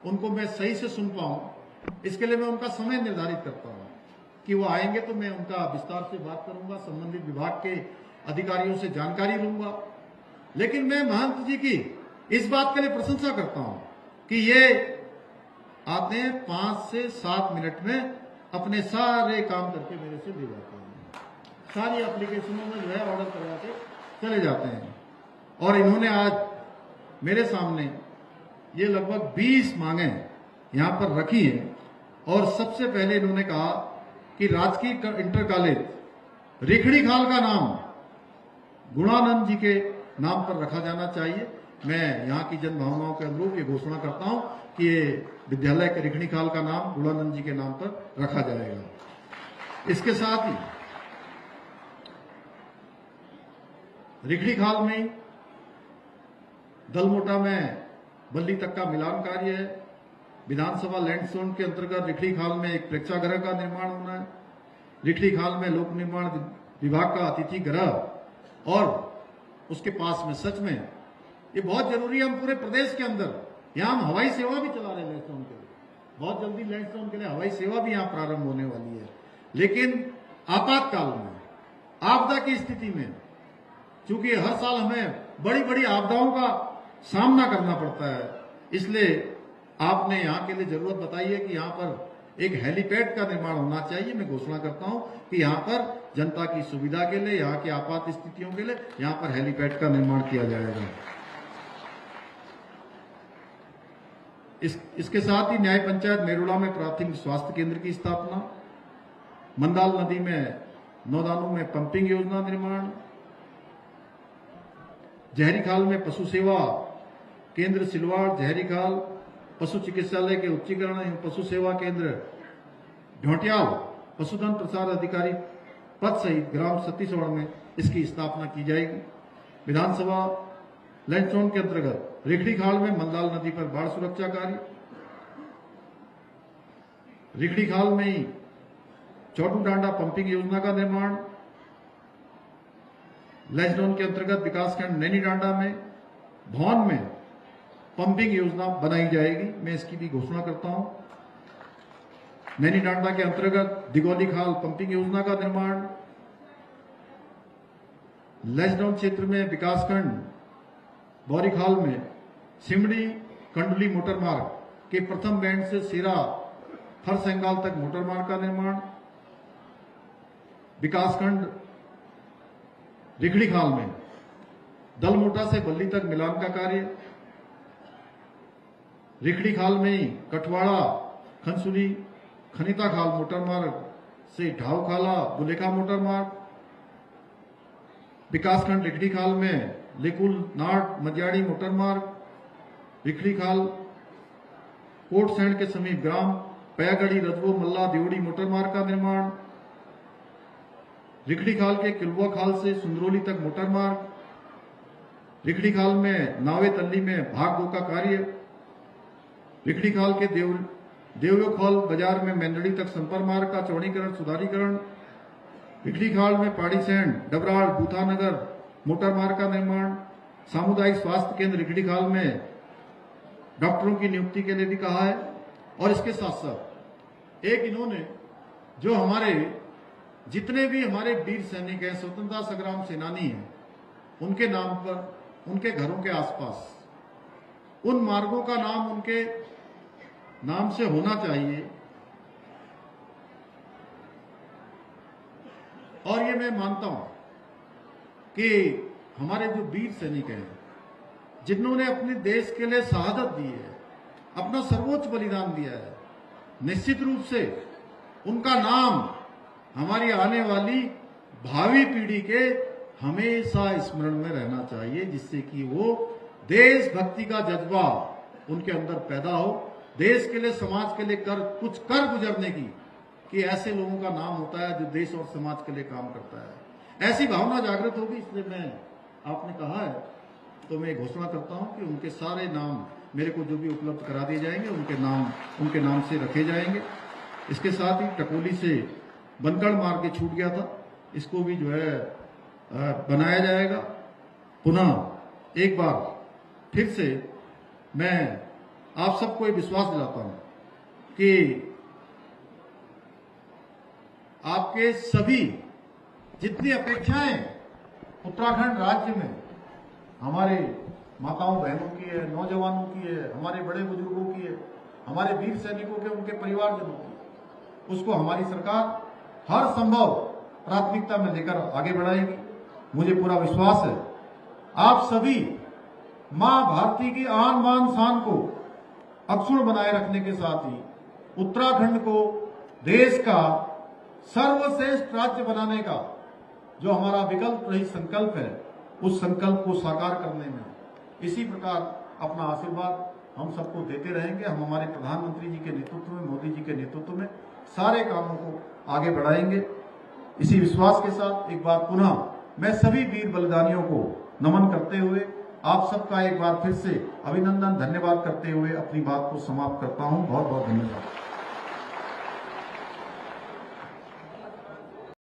उनको मैं सही से सुन पाऊं, इसके लिए मैं उनका समय निर्धारित करता हूं कि वो आएंगे तो मैं उनका विस्तार से बात करूंगा, संबंधित विभाग के अधिकारियों से जानकारी लूंगा। लेकिन मैं महंत जी की इस बात के लिए प्रशंसा करता हूं कि ये आते हैं 5 से 7 मिनट में अपने सारे काम करके मेरे से दे जाते हैं, सारी एप्लीकेशनों में जो है ऑर्डर करवा के चले जाते हैं। और इन्होंने आज मेरे सामने ये लगभग 20 मांगे यहां पर रखी हैं। और सबसे पहले इन्होंने कहा कि राजकीय इंटर कॉलेज रिखड़ी खाल का नाम गुणानंद जी के नाम पर रखा जाना चाहिए। मैं यहाँ की जन भावनाओं के अनुरूप ये घोषणा करता हूं कि ये विद्यालय के रिखड़ी खाल का नाम गुणानंद जी के नाम पर रखा जाएगा। इसके साथ ही रिखड़ी खाल में दलमोटा में बल्ली तक का मिलान कार्य है। विधानसभा लैंडस्टोन के अंतर्गत रिखड़ी खाल में एक प्रेक्षागृह का निर्माण होना है। रिखड़ी खाल में लोक निर्माण विभाग का अतिथि गृह और उसके पास में सच में ये बहुत जरूरी है। हम पूरे प्रदेश के अंदर यहाँ हम हवाई सेवा भी चला रहे हैं लैंडस्टोन के लिए, बहुत जल्दी लैंडस्टोन के लिए हवाई सेवा भी यहाँ प्रारंभ होने वाली है। लेकिन आपातकाल में, आपदा की स्थिति में, चूंकि हर साल हमें बड़ी बड़ी आपदाओं का सामना करना पड़ता है, इसलिए आपने यहाँ के लिए जरूरत बताई है कि यहाँ पर एक हेलीपैड का निर्माण होना चाहिए। मैं घोषणा करता हूं कि यहाँ पर जनता की सुविधा के लिए, यहाँ की आपात स्थितियों के लिए यहाँ पर हेलीपैड का निर्माण किया जाएगा। इसके साथ ही न्याय पंचायत मेरुड़ा में प्राथमिक स्वास्थ्य केंद्र की स्थापना, मंदाल नदी में नौदानों में पंपिंग योजना निर्माण, जहरी खाल में पशु सेवा केंद्र सिलवाड़ जहरी खाल, पशु चिकित्सालय के उच्चीकरण एवं पशु सेवा केंद्र ढोटियाल, पशुधन प्रसार अधिकारी पद सहित ग्राम छत्तीसगढ़ में इसकी स्थापना की जाएगी। विधानसभा लैंडस्टोन के अंतर्गत रिखड़ी खाल में मंदाल नदी पर बाढ़ सुरक्षा कार्य, रिखड़ी खाल में ही चौटू डांडा पंपिंग योजना का निर्माण, लैंडस्टोन के अंतर्गत विकासखंड नैनी डांडा में भवन में पंपिंग योजना बनाई जाएगी। मैं इसकी भी घोषणा करता हूं। नैनी डांडा के अंतर्गत दिगोली खाल पंपिंग योजना का निर्माण, लैंडस्टोन क्षेत्र में विकासखंड बौरीखाल में सिमड़ी कंडली मोटर मार्ग के प्रथम बैंड से सिरा फरसेंगाल तक मोटर मार्ग का निर्माण, विकासखंड रिखड़ी खाल में दलमोटा से बल्ली तक मिलान का कार्य, रिखड़ी खाल में ही कठवाड़ा खनसुली खनिता खाल मोटर मार्ग से ढाव खाला बुलेखा मोटर मार्ग, विकासखंड रिखड़ी खाल में लेकुल नाट मजियाड़ी मोटर मार्ग, रिखड़ी खाल कोट सैंड के समीप ग्राम पयागढ़ी रजवो मल्ला देवड़ी मोटर मार्ग का निर्माण, रिखड़ी खाल के किलवा खाल से सुंदरोली तक मोटर मार्ग, रिखड़ी खाल में नावे तल्ली में भाग 2 का कार्य, रिखड़ी खाल के देवयोखाल बाजार में मेंदड़ी तक संपर्क मार्ग का चौड़ीकरण सुधारीकरण, रिखड़ी खाल में पाड़ी सैंड डबराल बूथानगर मोटर मार्ग का निर्माण, सामुदायिक स्वास्थ्य केंद्र रिखड़ी खाल में डॉक्टरों की नियुक्ति के लिए भी कहा है। और इसके साथ साथ एक इन्होंने जो हमारे जितने भी हमारे वीर सैनिक हैं, स्वतंत्रता संग्राम सेनानी हैं, उनके नाम पर, उनके घरों के आसपास उन मार्गों का नाम उनके नाम से होना चाहिए। और ये मैं मानता हूं कि हमारे जो वीर सैनिक हैं, जिन्होंने अपने देश के लिए शहादत दी है, अपना सर्वोच्च बलिदान दिया है, निश्चित रूप से उनका नाम हमारी आने वाली भावी पीढ़ी के हमेशा स्मरण में रहना चाहिए, जिससे कि वो देशभक्ति का जज्बा उनके अंदर पैदा हो, देश के लिए समाज के लिए कुछ कर गुजरने की, कि ऐसे लोगों का नाम होता है जो देश और समाज के लिए काम करता है। ऐसी भावना जागृत होगी, इसलिए मैं आपने कहा है तो मैं घोषणा करता हूं कि उनके सारे नाम मेरे को जो भी उपलब्ध करा दिए जाएंगे उनके नाम से रखे जाएंगे। इसके साथ ही टकोली से बनगढ़ मार्ग छूट गया था, इसको भी जो है बनाया जाएगा। पुनः एक बार फिर से मैं आप सबको ये विश्वास दिलाता हूं कि आपके सभी जितनी अपेक्षाएं उत्तराखंड राज्य में हमारे माताओं बहनों की है, नौजवानों की है, हमारे बड़े बुजुर्गों की है, हमारे वीर सैनिकों के उनके परिवारजनों की, उसको हमारी सरकार हर संभव प्राथमिकता में लेकर आगे बढ़ाएगी। मुझे पूरा विश्वास है आप सभी मां भारती की आन बान शान को अक्षुण्ण बनाए रखने के साथ ही उत्तराखंड को देश का सर्वश्रेष्ठ राज्य बनाने का जो हमारा विकल्प रही संकल्प है, उस संकल्प को साकार करने में इसी प्रकार अपना आशीर्वाद हम सबको देते रहेंगे। हम हमारे प्रधानमंत्री जी के नेतृत्व में, मोदी जी के नेतृत्व में सारे कामों को आगे बढ़ाएंगे। इसी विश्वास के साथ एक बार पुनः मैं सभी वीर बलिदानियों को नमन करते हुए आप सबका एक बार फिर से अभिनंदन, धन्यवाद करते हुए अपनी बात को समाप्त करता हूं। बहुत बहुत धन्यवाद।